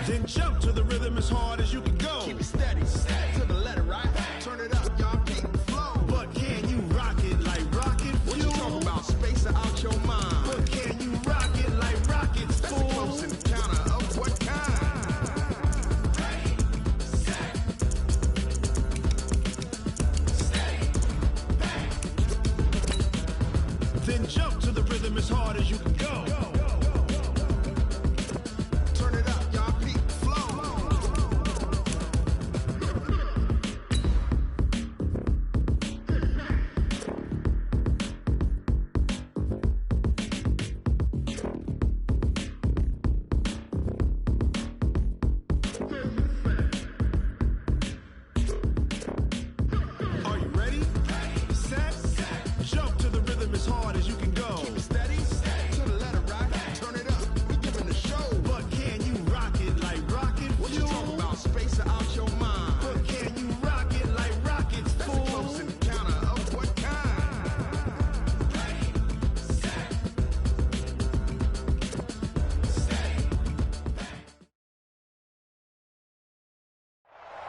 Then jump to the rhythm as hard as you can go. Keep it steady, steady to the letter, right? Turn it up, y'all keep the flow. But can you rock it like rocket fuel? What you talking about? Space out your mind. But can you rock it like rockets, That's fool? a close encounter of what kind? Ready, set, steady, bang. Then jump to the rhythm as hard as you can go. Turn it up, y'all keep the flow. Are you ready? Set, jump to the rhythm as hard as you can go. Keep it steady, to the letter, right? Turn it up, we giving the show. But can you rock it like rocket What you fuel? talking about? Space out your mind. But can you rock it like rockets, That's a fool? close encounter of what kind? Ready, set, steady, bang.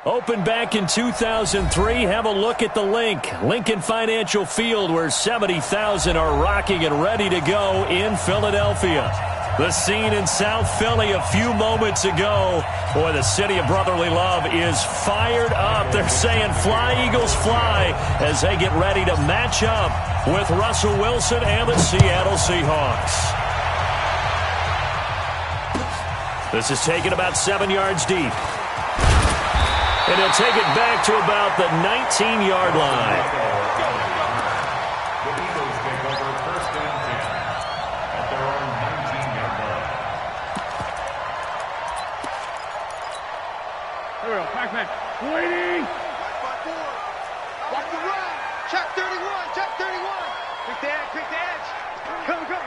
Opened back in 2003. Have a look at the link. Lincoln Financial Field, where 70,000 are rocking and ready to go in Philadelphia. The scene in South Philly a few moments ago. Boy, the city of brotherly love is fired up. They're saying fly, Eagles, fly, as they get ready to match up with Russell Wilson and the Seattle Seahawks. This is taken about 7 yards deep. And he'll take it back to about the 19-yard line. The Eagles take over first and 10 at their own 19-yard line. Here we go. Pac-Man. Waiting. Watch the run. Check 31, check 31. Quick the edge, quick the edge. Come, come.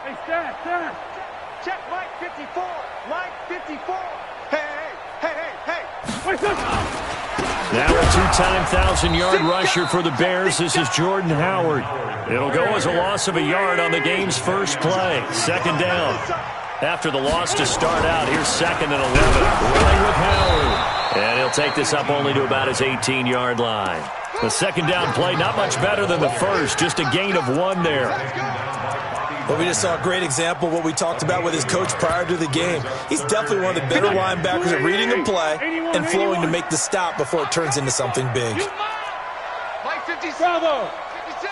Hey, stand, stand. Check Mike 54, Mike 54. Hey, hey, hey, hey, hey. Wait, look. Now a two-time 1,000-yard rusher for the Bears. This is Jordan Howard. It'll go as a loss of a yard on the game's first play. Second down. After the loss to start out, here's 2nd and 11. Running with Howard. And he'll take this up only to about his 18-yard line. The second down play, not much better than the first. Just a gain of 1 there. Well, we just saw a great example of what we talked about with his coach prior to the game. He's definitely one of the better linebackers at reading a play and flowing to make the stop before it turns into something big. Mike 56. Bravo. 56.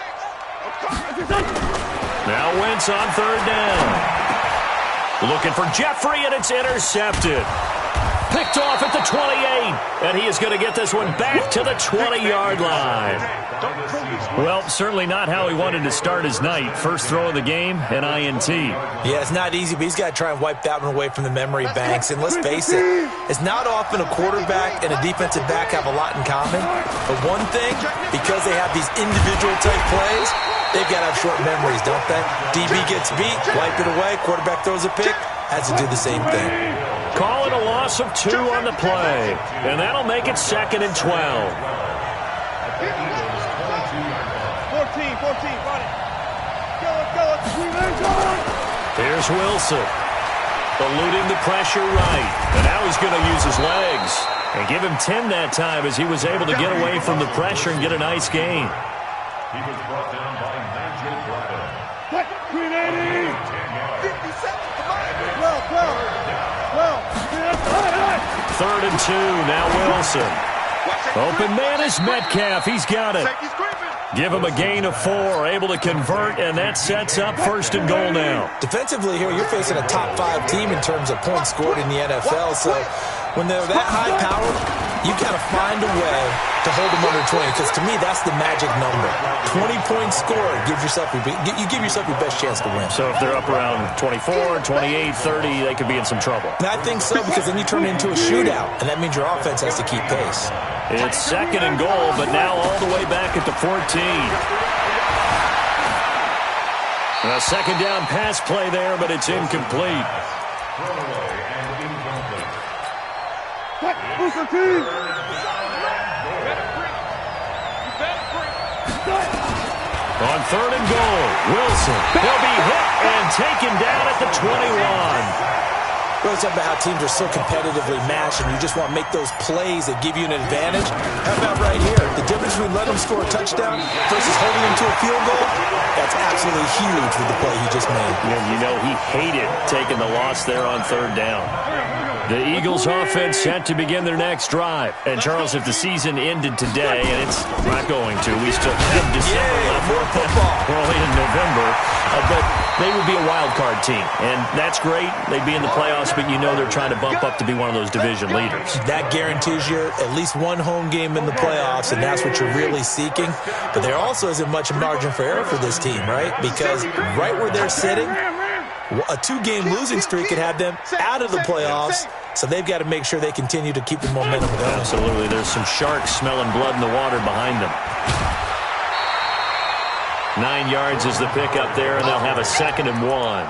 Now Wentz on third down. Looking for Jeffrey, and it's intercepted. Picked off at the 28, and he is going to get this one back to the 20-yard line. Well, certainly not how he wanted to start his night. First throw of the game, an INT. Yeah, it's not easy, but he's got to try and wipe that one away from the memory banks. And let's face it, it's not often a quarterback and a defensive back have a lot in common. But one thing, because they have these individual type plays, they've got to have short memories, don't they? DB gets beat, wipe it away, quarterback throws a pick, has to do the same thing. Call it a loss of 2 on the play, and that'll make it 2nd and 12. 14, run it. Go. Here's Wilson, eluding the pressure right, and now he's going to use his legs and give him 10 that time as he was able to get away from the pressure and get a nice gain. He was brought down by Magic Brother. 380. 57, come on. Well. 3rd and 2, now Wilson. Open man is Metcalf. He's got it. Give him a gain of 4, able to convert, and that sets up 1st and goal now. Defensively here, you're facing a top 5 team in terms of points scored in the NFL. So when they're that high-powered, you got to find a way to hold them under 20, because to me, that's the magic number. 20 points scored, you give yourself your best chance to win. So if they're up around 24, 28, 30, they could be in some trouble. And I think so, because then you turn it into a shootout, and that means your offense has to keep pace. It's 2nd and goal, but now all the way back at the 14. A second down pass play there, but it's incomplete. Throwaway and incomplete. Booster team. On 3rd and goal, Wilson. He'll be hit and taken down at the 21. We always talk about how teams are so competitively matched, and you just want to make those plays that give you an advantage. How about right here? The difference between letting them score a touchdown versus holding them to a field goal, that's absolutely huge with the play he just made. And you know he hated taking the loss there on 3rd down. The Eagles offense set to begin their next drive. And, Charles, if the season ended today, and it's not going to, we still have December left, more football. early in November, but they would be a wild card team. And that's great. They'd be in the playoffs, but you know they're trying to bump up to be one of those division leaders. That guarantees you at least one home game in the playoffs, and that's what you're really seeking. But there also isn't much margin for error for this team, right? Because right where they're sitting, a 2-game losing streak could have them out of the playoffs, so they've got to make sure they continue to keep the momentum going. Absolutely. There's some sharks smelling blood in the water behind them. 9 yards is the pickup there, and they'll have a 2nd and 1.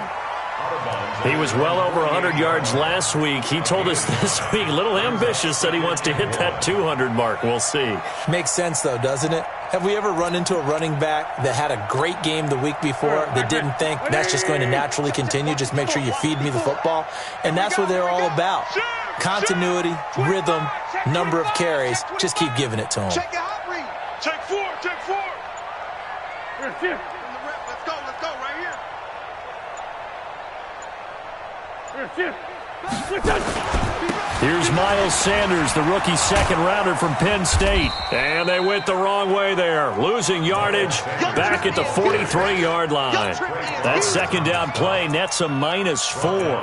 He was well over 100 yards last week. He told us this week, a little ambitious, said he wants to hit that 200 mark. We'll see. Makes sense, though, doesn't it? Have we ever run into a running back that had a great game the week before that didn't think that's just going to naturally continue? Just make sure you feed me the football. And that's what they're all about. Continuity, rhythm, number of carries. Just keep giving it to them. Check your hot read. Check 4, check 4. Here. Let's go right here. Here's Miles Sanders, the rookie 2nd rounder from Penn State. And they went the wrong way there. Losing yardage back at the 43-yard line. That 2nd down play nets a -4.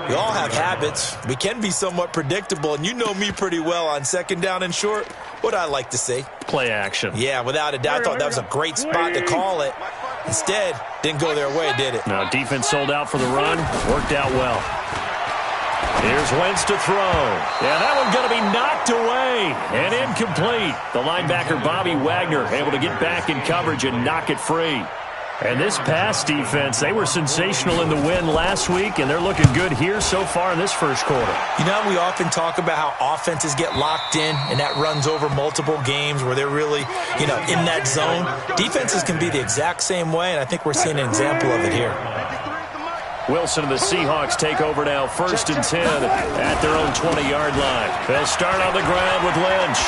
We all have habits. We can be somewhat predictable, and you know me pretty well on 2nd down and short. What I like to say. Play action. Yeah, without a doubt. I thought that was a great spot to call it. Instead, didn't go their way, did it? Now, defense sold out for the run. Worked out well. Here's Wentz to throw. Yeah, that one's going to be knocked away and incomplete. The linebacker, Bobby Wagner, able to get back in coverage and knock it free. And this pass defense, they were sensational in the win last week, and they're looking good here so far in this first quarter. You know, we often talk about how offenses get locked in, and that runs over multiple games where they're really, in that zone. Defenses can be the exact same way, and I think we're seeing an example of it here. Wilson and the Seahawks take over now, 1st and 10 at their own 20-yard line. They'll start on the ground with Lynch.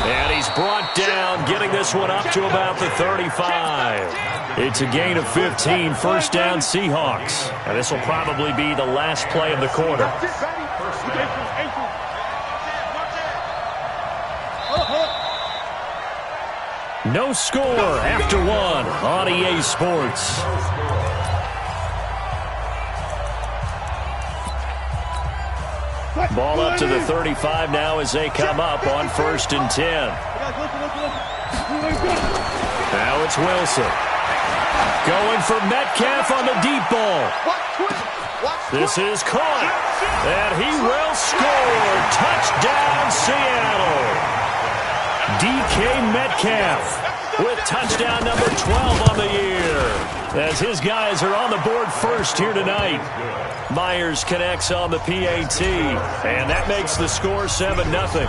And he's brought down, getting this one up to about the 35. It's a gain of 15, 1st down Seahawks. And this will probably be the last play of the quarter. No score after 1 on EA Sports. Ball up to the 35 now as they come up on 1st and 10. Now it's Wilson. Going for Metcalf on the deep ball. This is caught. And he will score. Touchdown, Seattle. DK Metcalf with touchdown number 12 on the year. As his guys are on the board first here tonight. Myers connects on the PAT, and that makes the score 7-0.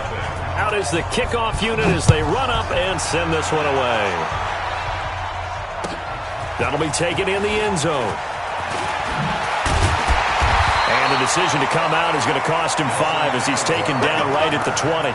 Out is the kickoff unit as they run up and send this one away. That'll be taken in the end zone. And the decision to come out is going to cost him 5 as he's taken down right at the 20.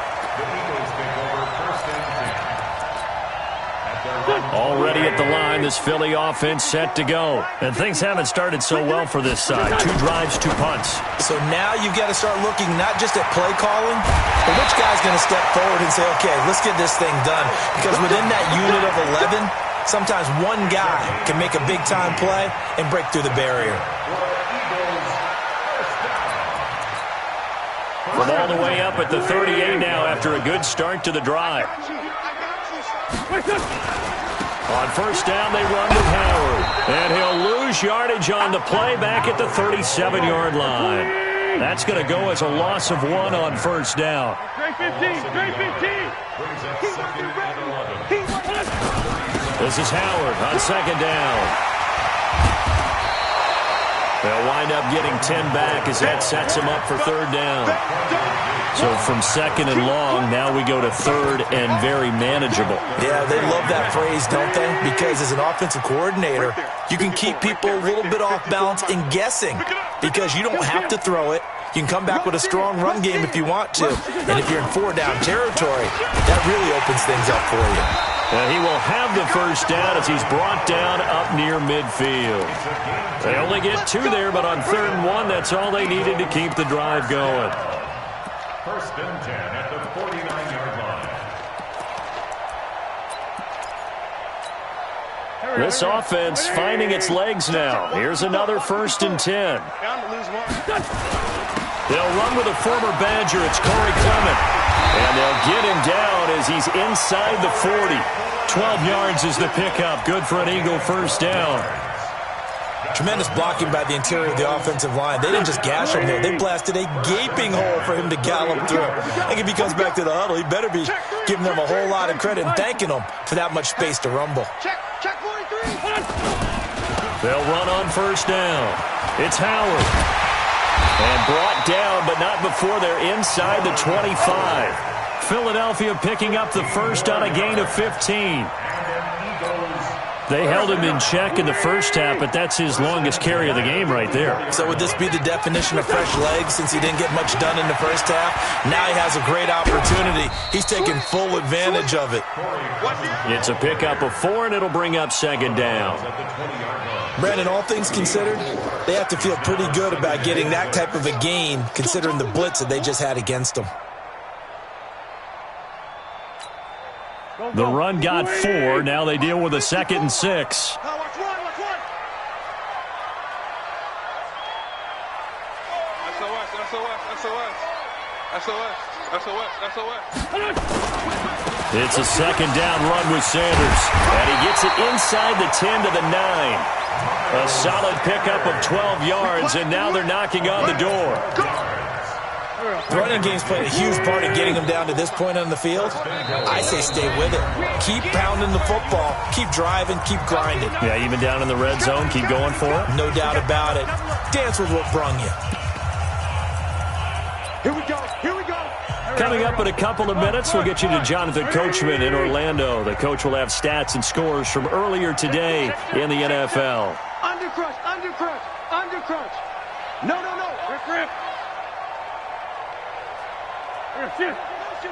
Already at the line, this Philly offense set to go. And things haven't started so well for this side. 2 drives, 2 punts. So now you've got to start looking not just at play calling, but which guy's going to step forward and say, okay, let's get this thing done. Because within that unit of 11, sometimes one guy can make a big-time play and break through the barrier. From all the way up at the 38 now after a good start to the drive. On 1st down, they run with Howard. And he'll lose yardage on the play back at the 37-yard line. That's going to go as a loss of 1 on 1st down. This is Howard on 2nd down. They'll wind up getting 10 back as that sets them up for third down. So from second and long, now we go to third and very manageable. Yeah, they love that phrase, don't they? Because as an offensive coordinator, you can keep people a little bit off balance and guessing because you don't have to throw it. You can come back with a strong run game if you want to. And if you're in four-down territory, that really opens things up for you. And he will have the first down as he's brought down up near midfield. They only get 2 there, but on 3rd and 1, that's all they needed to keep the drive going. First and 10 at the 49-yard line. This offense finding its legs now. Here's another 1st and 10. They'll run with a former Badger. It's Corey Clement. And they'll get him down as he's inside the 40. 12 yards is the pickup. Good for an Eagle first down. Tremendous blocking by the interior of the offensive line. They didn't just gash him there. They blasted a gaping hole for him to gallop through. I think if he comes back to the huddle, he better be giving them a whole lot of credit and thanking them for that much space to rumble. Check 43. They'll run on first down. It's Howard. And brought down, but not before they're inside the 25. Philadelphia picking up the first on a gain of 15. They held him in check in the first half, but that's his longest carry of the game right there. So would this be the definition of fresh legs since he didn't get much done in the first half? Now he has a great opportunity. He's taking full advantage of it. It's a pickup of 4, and it'll bring up second down. Brandon, all things considered, they have to feel pretty good about getting that type of a gain considering the blitz that they just had against them. The run got 4. Now they deal with a 2nd and 6. Watch one. It's a second down run with Sanders. And he gets it inside the 10 to the 9. A solid pickup of 12 yards, and now they're knocking on the door. The running game's played a huge part in getting them down to this point on the field. I say stay with it. Keep pounding the football. Keep driving. Keep grinding. Yeah, even down in the red zone, keep going for it. No doubt about it. Dance with what brung you. Here we go. Coming up in a couple of minutes, we'll get you to Jonathan Coachman in Orlando. The coach will have stats and scores from earlier today in the NFL. Under crunch. No. Rip.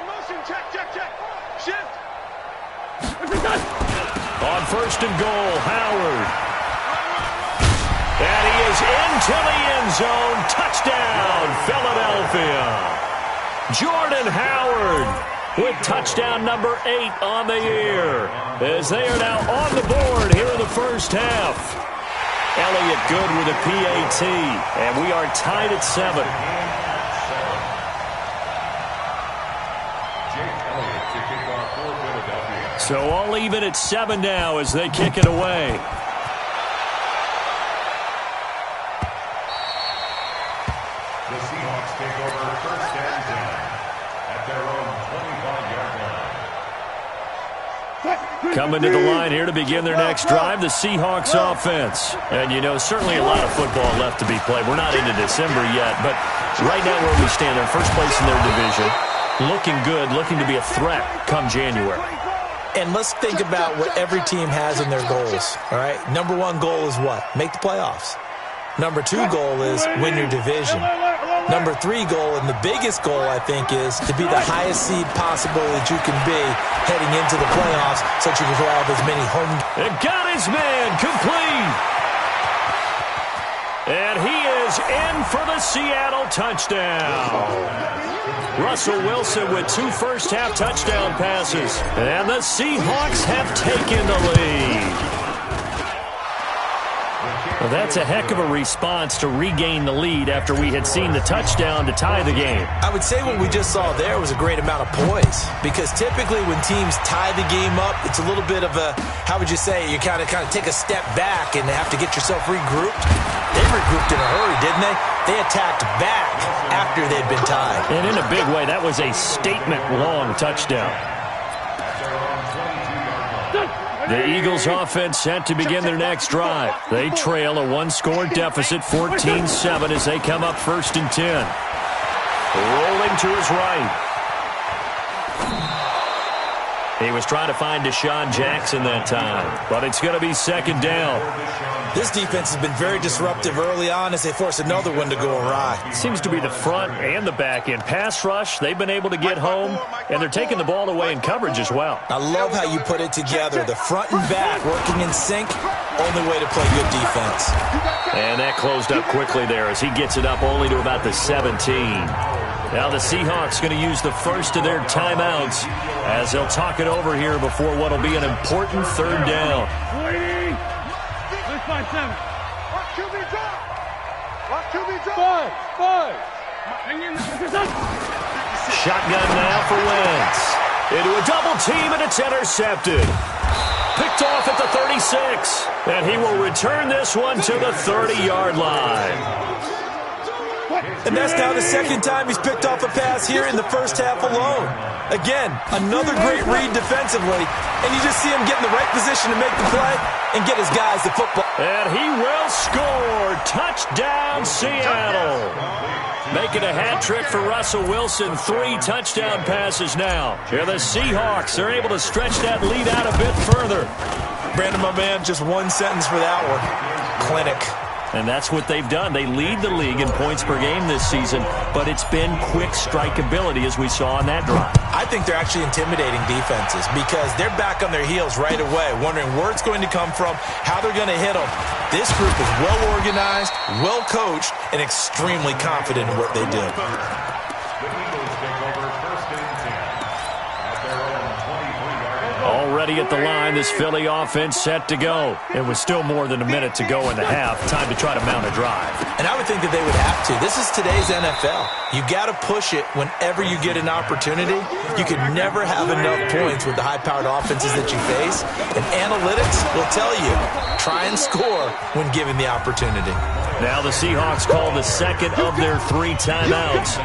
Motion. Check. Shift. On first and goal, Howard. And he is into the end zone. Touchdown, Philadelphia. Jordan Howard with touchdown number 8 on the year as they are now on the board here in the first half. Elliott good with a PAT, and we are tied at 7. So all even at 7 now as they kick it away. The Seahawks take over first and 10 at their own 25-yard line. Coming to the line here to begin their next drive, the Seahawks offense. And, you know, certainly a lot of football left to be played. We're not into December yet, but right now where we stand, they're first place in their division. Looking good, looking to be a threat come January. And let's think about what every team has in their goals, all right? Number 1 goal is what? Make the playoffs. Number 2 goal is win your division. Number 3 goal, and the biggest goal, I think, is to be the highest seed possible that you can be heading into the playoffs so that you can have as many home. And got his man complete. And he is in for the Seattle touchdown. Russell Wilson with 2 first-half touchdown passes. And the Seahawks have taken the lead. Well, that's a heck of a response to regain the lead after we had seen the touchdown to tie the game. I would say what we just saw there was a great amount of poise, because typically when teams tie the game up, it's a little bit of a, how would you say, you kind of take a step back and have to get yourself regrouped. They regrouped in a hurry, didn't they? They attacked back after they'd been tied. And in a big way, that was a statement-long touchdown. The Eagles offense set to begin their next drive. They trail a one-score deficit, 14-7, as they come up 1st and 10. Rolling to his right. He was trying to find Deshaun Jackson that time, but it's going to be 2nd down. This defense has been very disruptive early on as they force another one to go awry. Seems to be the front and the back end. Pass rush, they've been able to get home, and they're taking the ball away in coverage as well. I love how you put it together. The front and back working in sync, only way to play good defense. And that closed up quickly there as he gets it up only to about the 17. Now the Seahawks going to use the first of their timeouts as they'll talk it over here before what will be an important 3rd down. Let's find 7. Watch QB drop. Watch QB drop. 5. Hang in. Shotgun now for Wentz. Into a double team, and it's intercepted. Picked off at the 36. And he will return this one to the 30-yard line. And that's now the 2nd time he's picked off a pass here in the first half alone. Again, another great read defensively, and you just see him get in the right position to make the play and get his guys the football. And he will score. Touchdown, Seattle. Making a hat trick for Russell Wilson. 3 touchdown passes now. Here the Seahawks are able to stretch that lead out a bit further. Brandon, my man, just one sentence for that one. Clinic. And that's what they've done. They lead the league in points per game this season, but it's been quick strikeability as we saw on that drive. I think they're actually intimidating defenses because they're back on their heels right away, wondering where it's going to come from, how they're going to hit them. This group is well organized, well coached, and extremely confident in what they do. The Eagles take over 1st and 10 at their own 23-yard line. Already at the line, this Philly offense set to go. It was still more than a minute to go in the half. Time to try to mount a drive. And I would think that they would have to. This is today's NFL. You got to push it whenever you get an opportunity. You can never have enough points with the high-powered offenses that you face. And analytics will tell you, try and score when given the opportunity. Now the Seahawks call the 2nd of their 3 timeouts,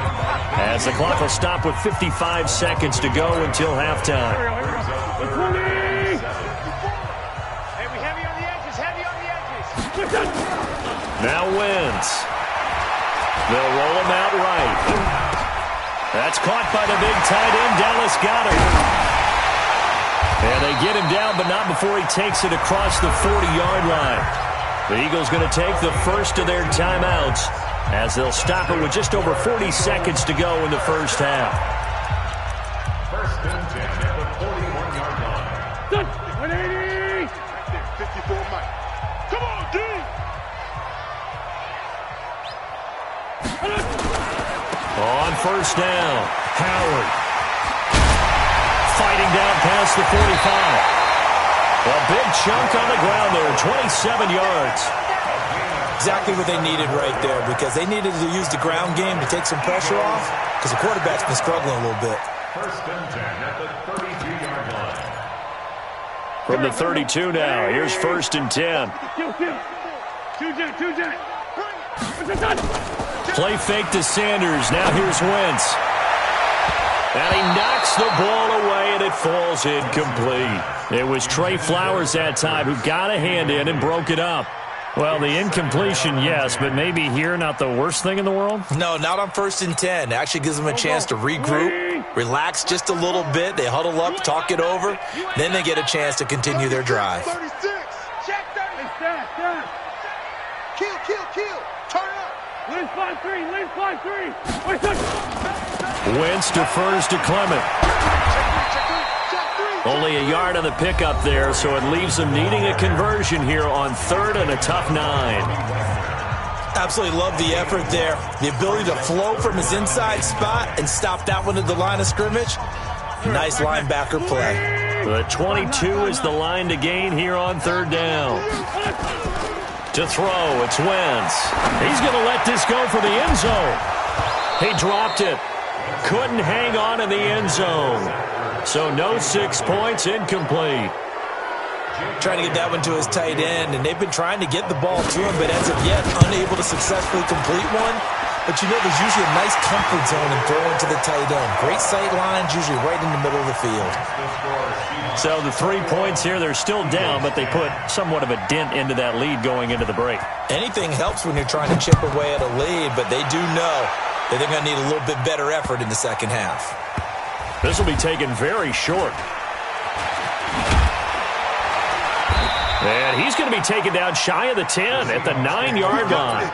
as the clock will stop with 55 seconds to go until halftime. Hey, we heavy on the edges. Heavy on the edges. Now Wentz. They'll roll him out right. That's caught by the big tight end, Dallas Goedert. And they get him down, but not before he takes it across the 40-yard line. The Eagles going to take the first of their timeouts as they'll stop it with just over 40 seconds to go in the first half. 1st and 10 at the 41-yard line. 180. 54 Mike. Come on, D. On 1st down, Howard. Fighting down past the 45. A big chunk on the ground there, 27 yards. Exactly what they needed right there because they needed to use the ground game to take some pressure off because the quarterback's been struggling a little bit. 1st and 10 at the 32-yard line. From the 32 now, here's 1st and 10. Two jet. Play fake to Sanders. Now here's Wentz. And he knocks the ball away, and it falls incomplete. It was Trey Flowers that time who got a hand in and broke it up. Well, the incompletion, yes, but maybe here not the worst thing in the world? No, not on 1st and 10. It actually gives them a chance to regroup, relax just a little bit. They huddle up, talk it over. Then they get a chance to continue their drive. 36. Check 30. Kill. Turn up. Lynch 5-3. Wentz defers to Clement. Only a yard on the pickup there, so it leaves them needing a conversion here on 3rd and a tough 9. Absolutely love the effort there. The ability to flow from his inside spot and stop that one at the line of scrimmage. Nice linebacker play. The 22 is the line to gain here on 3rd down. To throw, it's Wentz. He's going to let this go for the end zone. He dropped it. Couldn't hang on in the end zone. So no 6 points, incomplete. Trying to get that one to his tight end, and they've been trying to get the ball to him, but as of yet, unable to successfully complete one. but you know there's usually a nice comfort zone in throwing to the tight end. Great sight lines, usually right in the middle of the field. So the 3 points here, they're still down, but they put somewhat of a dent into that lead going into the break. Anything helps when you're trying to chip away at a lead, but they do know that they're going to need a little bit better effort in the second half. This will be taken very short. And he's going to be taken down shy of the 10 at the 9-yard line.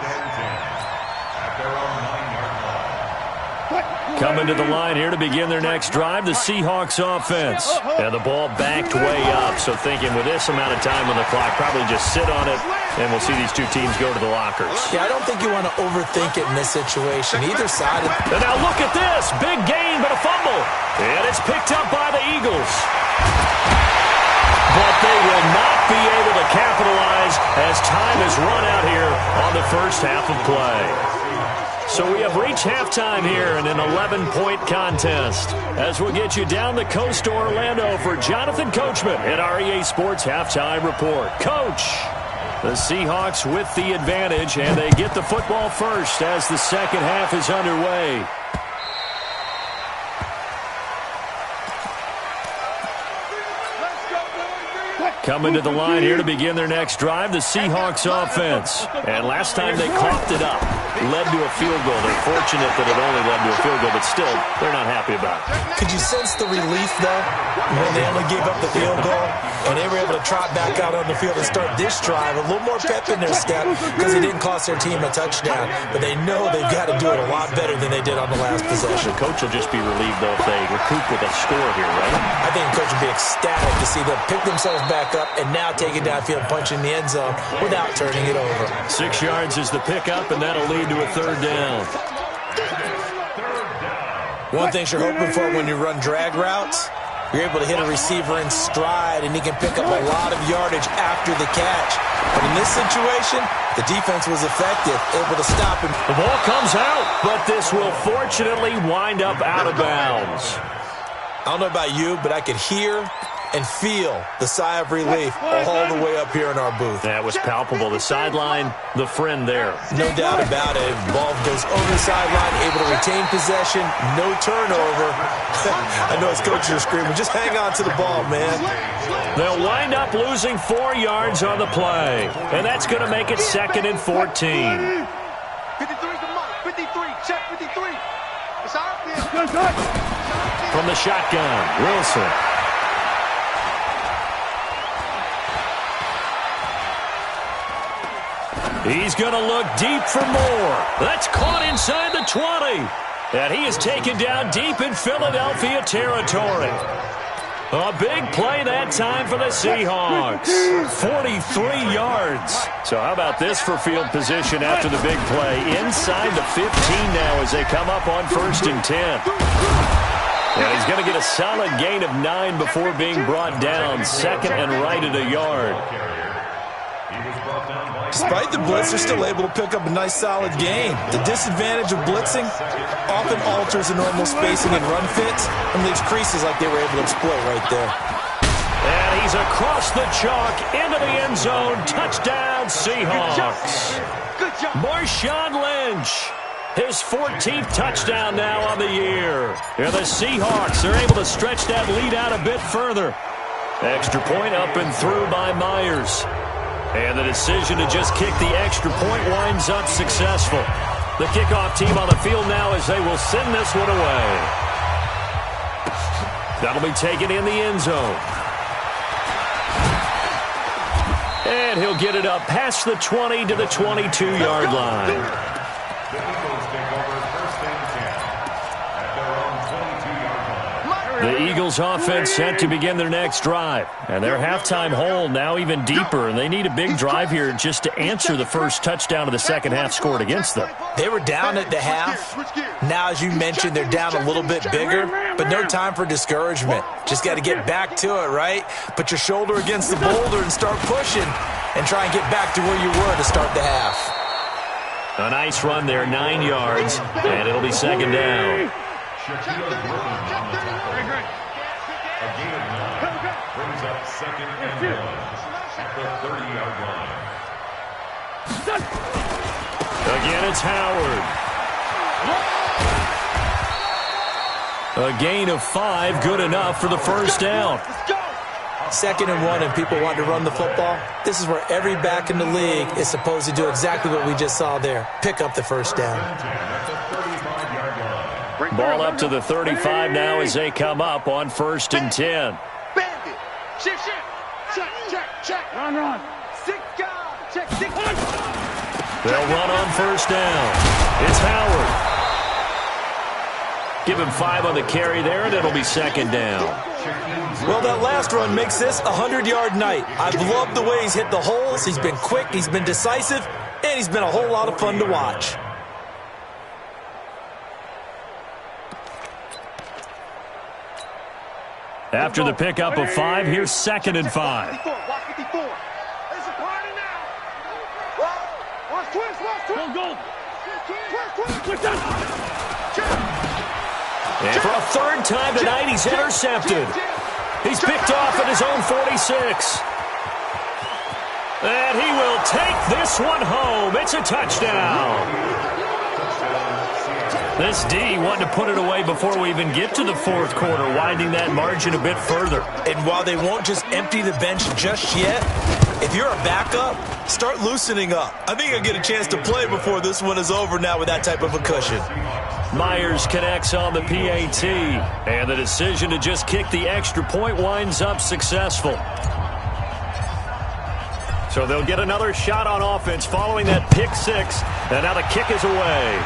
Coming to the line here to begin their next drive, the Seahawks offense. And the ball backed way up, so thinking with this amount of time on the clock, probably just sit on it, and we'll see these two teams go to the lockers. Yeah, I don't think you want to overthink it in this situation. Either side of... And now look at this. Big gain, but a fumble. And it's picked up by the Eagles. But they will not be able to capitalize as time has run out here on the first half of play. So we have reached halftime here in an 11-point contest. As we'll get you down the coast to Orlando for Jonathan Coachman at our EA Sports Halftime Report. Coach, the Seahawks with the advantage, and they get the football first as the second half is underway. Coming to the line here to begin their next drive, the Seahawks offense. And last time they coughed it up, led to a field goal. They're fortunate that it only led to a field goal, but still, they're not happy about it. Could you sense the relief, though, when they only gave up the field goal and they were able to trot back out on the field and start this drive? A little more pep in their step because it didn't cost their team a touchdown, but they know they've got to do it a lot better than they did on the last possession. The coach will just be relieved, though, if they recoup with a score here, right? I think the coach will be ecstatic to see them pick themselves back up and now take it downfield, punch in the end zone without turning it over. 6 yards is the pickup, and that'll lead to a third down. One thing you're hoping for when you run drag routes, you're able to hit a receiver in stride, and he can pick up a lot of yardage after the catch. But in this situation, the defense was effective, able to stop him. The ball comes out, but this will fortunately wind up out of bounds. I don't know about you, but I could hear and feel the sigh of relief all the way up here in our booth. That was palpable. The sideline, the friend there. No doubt about it. Ball goes over the sideline, able to retain possession, no turnover. I know his coaches are screaming, just hang on to the ball, man. They'll wind up losing 4 yards on the play, and that's going to make it 2nd and 14. 53 is the mark. 53. Check 53. It's out there. From the shotgun, Wilson. He's going to look deep for more. That's caught inside the 20. And he is taken down deep in Philadelphia territory. A big play that time for the Seahawks. 43 yards. So how about this for field position after the big play? Inside the 15 now as they come up on 1st and 10. And he's going to get a solid gain of 9 before being brought down. 2nd and right at a yard. Despite the blitz, they're still able to pick up a nice, solid gain. The disadvantage of blitzing often alters the normal spacing and run fits and leaves creases like they were able to exploit right there. And he's across the chalk into the end zone. Touchdown, Seahawks. Good job. Marshawn Lynch, his 14th touchdown now on the year. And the Seahawks are able to stretch that lead out a bit further. Extra point up and through by Myers. And the decision to just kick the extra point winds up successful. The kickoff team on the field now as they will send this one away. That'll be taken in the end zone. And he'll get it up past the 20 to the 22-yard line. The Eagles offense set to begin their next drive. And their halftime hole now even deeper. And they need a big drive here just to answer the first touchdown of the second half scored against them. They were down at the half. Now, as you mentioned, they're down a little bit bigger. But no time for discouragement. Just got to get back to it, right? Put your shoulder against the boulder and start pushing. And try and get back to where you were to start the half. A nice run there, 9 yards. And it'll be 2nd down. A gain of 9 brings up 2nd and 1 at the 30-yard line. Again, it's Howard. A gain of 5, good enough for the first down. Let's go. 2nd and 1 and people want to run the football. This is where every back in the league is supposed to do exactly what we just saw there. Pick up the first down. Ball up to the 35 now as they come up on 1st and 10. Bandit. Check. Run. 6 guys. Check 6. They'll run on 1st down. It's Howard. Give him 5 on the carry there, and it'll be 2nd down. Well, that last run makes this a 100-yard night. I've loved the way he's hit the holes. He's been quick, he's been decisive, and he's been a whole lot of fun to watch. After the pickup of 5, here's 2nd and 5. Watch 54. It's a party now. Watch twist. Go. And for a 3rd time tonight, he's intercepted. He's picked off at his own 46. And he will take this one home. It's a touchdown. This D wanted to put it away before we even get to the 4th quarter, widening that margin a bit further. And while they won't just empty the bench just yet, if you're a backup, start loosening up. I think I'll get a chance to play before this one is over now with that type of a cushion. Myers connects on the PAT, and the decision to just kick the extra point winds up successful. So they'll get another shot on offense following that pick 6, and now the kick is away.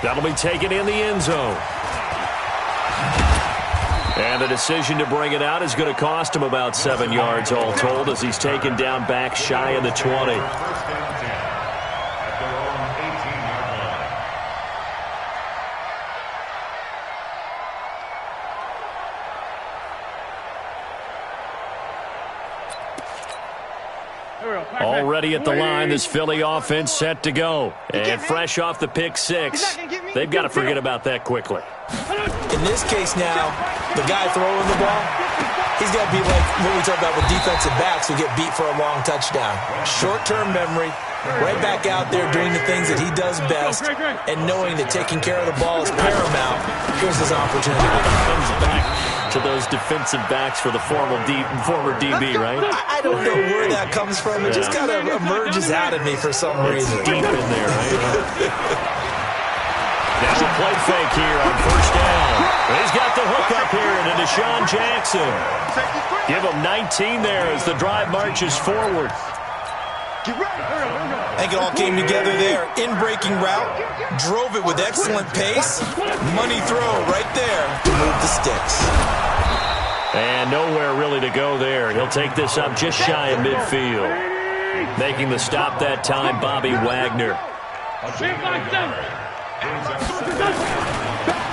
That'll be taken in the end zone. And the decision to bring it out is going to cost him about 7 yards all told as he's taken down back shy of the 20. Already at the line, this Philly offense set to go. And fresh off the pick 6, they've got to forget about that quickly. In this case now, the guy throwing the ball, he's got to be like what we talk about with defensive backs who get beat for a long touchdown. Short-term memory, right back out there doing the things that he does best, and knowing that taking care of the ball is paramount. Here's his opportunity. Comes back to those defensive backs for the former DB, right? I don't know where that comes from. It just kind of emerges out of me for some reason. Deep in there, right? Now a play fake here on 1st down. He's got the hook up here to Deshaun Jackson. Give him 19 there as the drive marches forward. I think it all came together there. In-breaking route, drove it with excellent pace. Money throw right there to move the sticks. And nowhere really to go there. He'll take this up just shy of midfield. Making the stop that time, Bobby Wagner.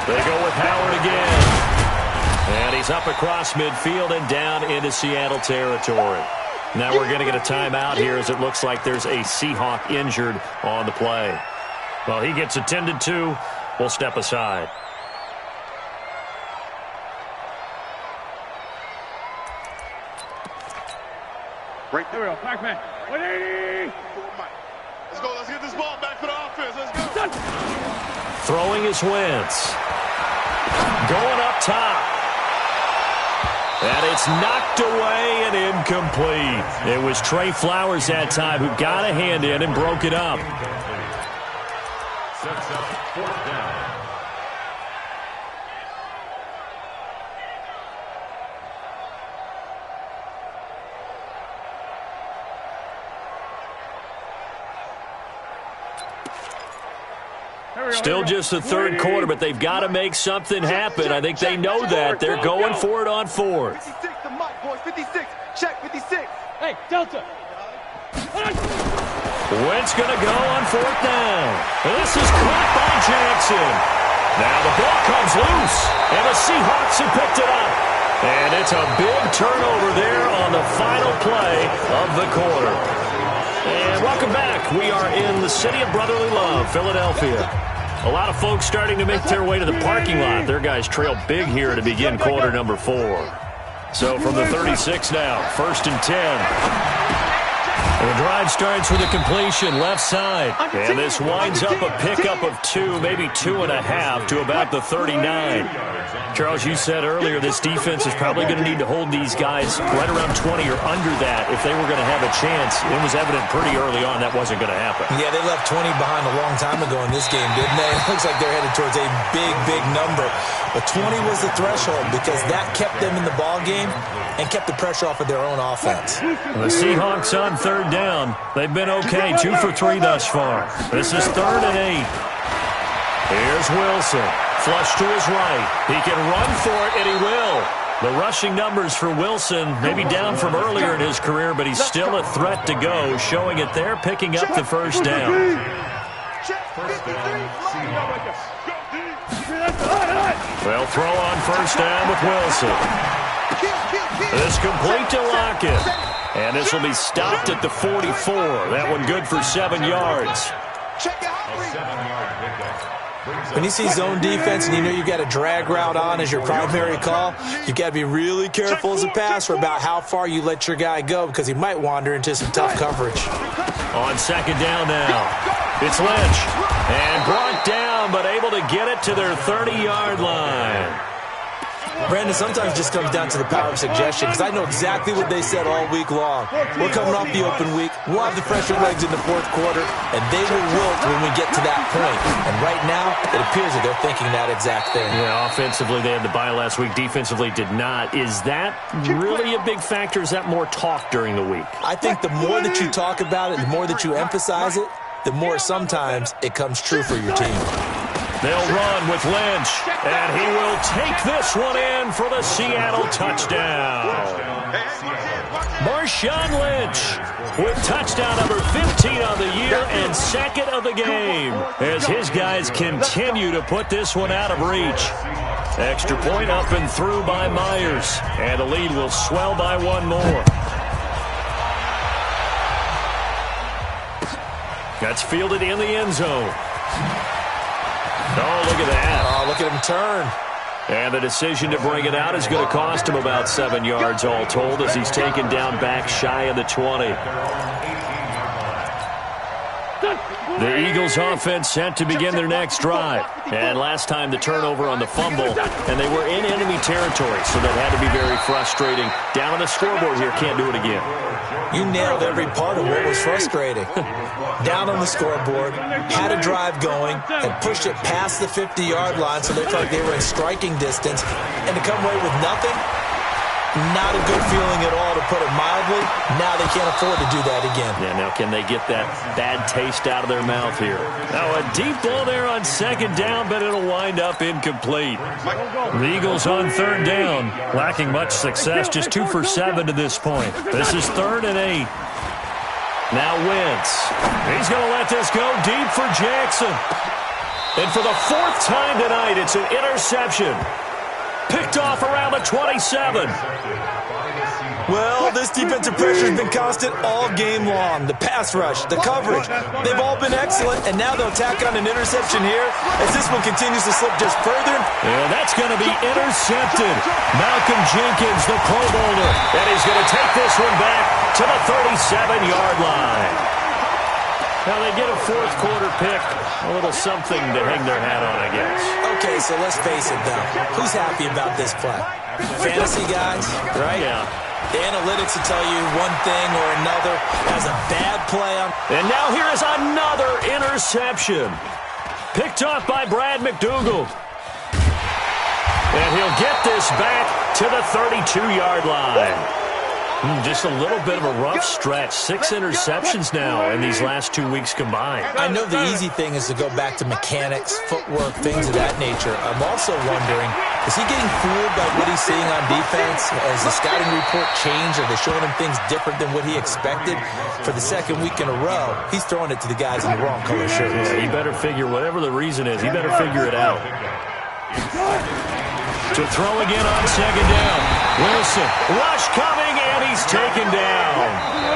They go with Howard again. And he's up across midfield and down into Seattle territory. Now we're going to get a timeout here as it looks like there's a Seahawk injured on the play. Well, he gets attended to. We'll step aside. Right there, Pac-Man. 180. Let's get this ball back for the offense. Let's go. Throwing is Wentz. Going up top. And it's knocked away and incomplete. It was Trey Flowers that time who got a hand in and broke it up. Sets up 4th down. Still just the 3rd quarter, but they've got to make something happen. I think they know that. They're going for it on 4th. 56 to Mike, boys. 56. Check 56. Hey, Delta. Wentz going to go on 4th down. And this is caught by Jackson. Now the ball comes loose, and the Seahawks have picked it up. And it's a big turnover there on the final play of the quarter. And welcome back. We are in the city of brotherly love, Philadelphia. A lot of folks starting to make their way to the parking lot. Their guys trail big here to begin quarter number 4. So from the 36 now, 1st and 10. The drive starts with a completion left side. And this winds up a pickup of 2, maybe 2.5 to about the 39. Charles, you said earlier this defense is probably going to need to hold these guys right around 20 or under that if they were going to have a chance. It was evident pretty early on that wasn't going to happen. Yeah, they left 20 behind a long time ago in this game, didn't they? It looks like they're headed towards a big, big number. But 20 was the threshold because that kept them in the ball game and kept the pressure off of their own offense. The Seahawks on third down. They've been okay, 2 for 3 thus far. This is 3rd and 8. Here's Wilson. Flush to his right. He can run for it, and he will. The rushing numbers for Wilson maybe down from earlier in his career, but he's still a threat to go, showing it there, picking up the first down. They'll throw on first down with Wilson. This complete to Lockett. And this will be stopped at the 44. That one good for 7 yards. When you see zone defense and you know you've got a drag route on as your primary call, you've got to be really careful as a passer about how far you let your guy go because he might wander into some tough coverage. On second down now, it's Lynch. And brought down, but able to get it to their 30-yard line. Brandon, sometimes it just comes down to the power of suggestion because I know exactly what they said all week long. We're coming off the open week. We'll have the fresher legs in the fourth quarter, and they will wilt when we get to that point. And right now, it appears that they're thinking that exact thing. Yeah, offensively, they had the bye last week. Defensively, did not. Is that really a big factor? Is that more talk during the week? I think the more that you talk about it, the more that you emphasize it, the more sometimes it comes true for your team. They'll run with Lynch, and he will take this one in for the Seattle touchdown. Marshawn Lynch with touchdown number 15 on the year and second of the game as his guys continue to put this one out of reach. Extra point up and through by Myers, and the lead will swell by 1 more. That's fielded in the end zone. Oh, look at that. Oh, look at him turn. And the decision to bring it out is going to cost him about 7 yards all told as he's taken down back shy of the 20. The Eagles offense set to begin their next drive. And last time the turnover on the fumble, and they were in enemy territory, so that had to be very frustrating. Down on the scoreboard here, can't do it again. You nailed every part of what was frustrating. Down on the scoreboard, had a drive going, and pushed it past the 50-yard line so they felt like they were in striking distance. And to come away with nothing, not a good feeling at all, to put it mildly. Now they can't afford to do that again. Yeah, now can they get that bad taste out of their mouth here? Now a deep ball there on second down, but it'll wind up incomplete. The Eagles on third down, lacking much success, just 2 for 7 to this point. This is 3rd and 8. Now Wentz. He's going to let this go deep for Jackson. And for the 4th time tonight, it's an interception. Picked off around the 27. Well, this defensive pressure has been constant all game long. The pass rush, the coverage, they've all been excellent, and now they'll tack on an interception here as this one continues to slip just further. And that's going to be intercepted. Malcolm Jenkins, the Pro Bowler, and he's going to take this one back to the 37-yard line. Now they get a fourth quarter pick, a little something to hang their hat on, I guess. Okay, so let's face it, though. Who's happy about this play? Fantasy guys, right? Yeah. The analytics will tell you one thing or another as a bad play on. And now here is another interception. Picked off by Brad McDougald. And he'll get this back to the 32-yard line. Just a little bit of a rough stretch. 6 interceptions now in these last 2 weeks combined. I know the easy thing is to go back to mechanics, footwork, things of that nature. I'm also wondering, is he getting fooled by what he's seeing on defense? Has the scouting report changed? Are they showing him things different than what he expected? For the second week in a row, he's throwing it to the guys in the wrong color shirts. Yeah, he better figure, whatever the reason is, he better figure it out. To throw again on second down. Wilson, rush coming, and he's taken down.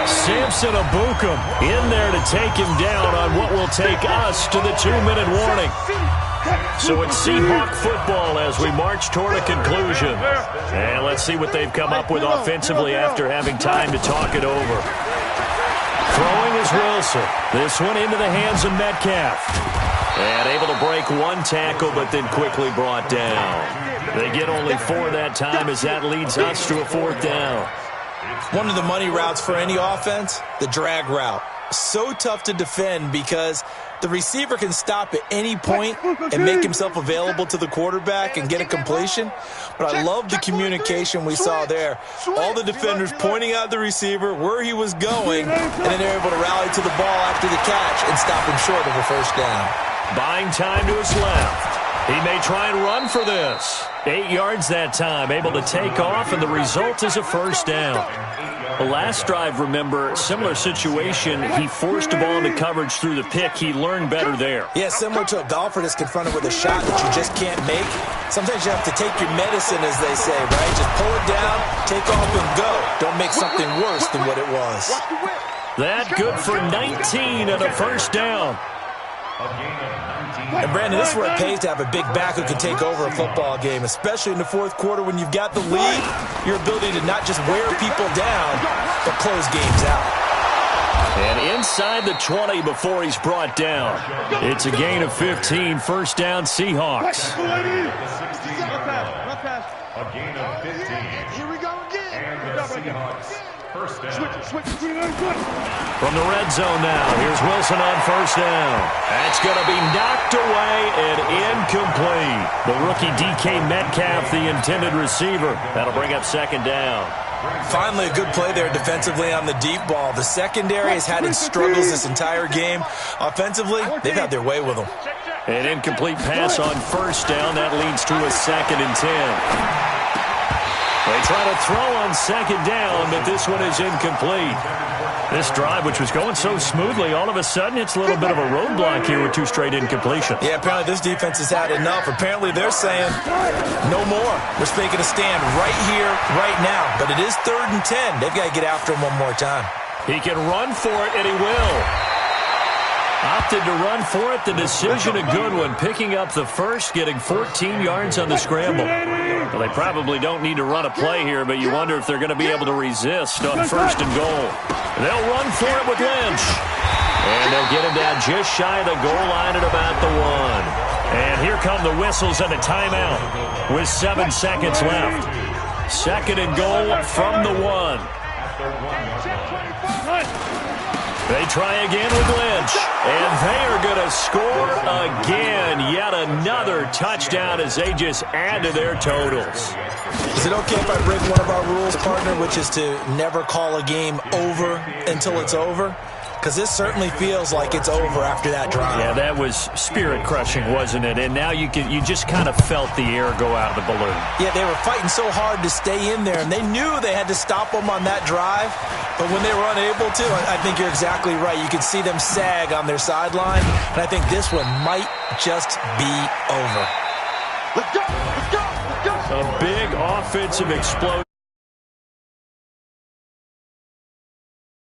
Samson Abukum in there to take him down on what will take us to the 2-minute warning. So it's Seahawk football as we march toward a conclusion. And let's see what they've come up with offensively after having time to talk it over. Throwing is Wilson. This one into the hands of Metcalf. And able to break one tackle, but then quickly brought down. They get only 4 that time as that leads us to a 4th down. One of the money routes for any offense, the drag route. So tough to defend because the receiver can stop at any point and make himself available to the quarterback and get a completion. But I love the communication we saw there. All the defenders pointing out the receiver, where he was going, and then they're able to rally to the ball after the catch and stop him short of a first down. Buying time to his left. He may try and run for this. 8 yards that time, able to take off, and the result is a first down. The last drive, remember, similar situation. He forced the ball into coverage through the pick. He learned better there. Yeah, similar to a golfer that's confronted with a shot that you just can't make. Sometimes you have to take your medicine, as they say, right? Just pull it down, take off, and go. Don't make something worse than what it was. That good for 19 and a first down. And, Brandon, this is where it pays to have a big back who can take over a football game, especially in the fourth quarter when you've got the lead. Your ability to not just wear people down, but close games out. And inside the 20 before he's brought down. It's a gain of 15, first down Seahawks. A gain of 15. Here we go again. And the Seahawks first down. From the red zone now, here's Wilson on first down. That's going to be knocked away and incomplete. The rookie DK Metcalf, the intended receiver. That'll bring up second down. Finally, a good play there defensively on the deep ball. The secondary has had its struggles this entire game. Offensively, they've had their way with them. An incomplete pass on first down. That leads to a 2nd and 10. They try to throw on second down, but this one is incomplete. This drive, which was going so smoothly, all of a sudden it's a little bit of a roadblock here with 2 straight incompletions. Yeah, apparently this defense has had enough. Apparently they're saying no more. They're making a stand right here, right now. But it is 3rd and 10. They've got to get after him one more time. He can run for it, and he will. Opted to run for it. The decision, a good one. Picking up the first, getting 14 yards on the scramble. Well, they probably don't need to run a play here, but you wonder if they're going to be able to resist on first and goal. They'll run for it with Lynch. And they'll get him down just shy of the goal line at about the 1. And here come the whistles and a timeout with 7 seconds left. 2nd and goal from the 1. They try again with Lynch, and they are going to score again. Yet another touchdown as they just add to their totals. Is it okay if I break one of our rules, partner, which is to never call a game over until it's over? Because this certainly feels like it's over after that drive. Yeah, that was spirit-crushing, wasn't it? And now you just kind of felt the air go out of the balloon. Yeah, they were fighting so hard to stay in there, and they knew they had to stop them on that drive. But when they were unable to, I think you're exactly right. You could see them sag on their sideline, and I think this one might just be over. Let's go! Let's go! Let's go! A big offensive explosion.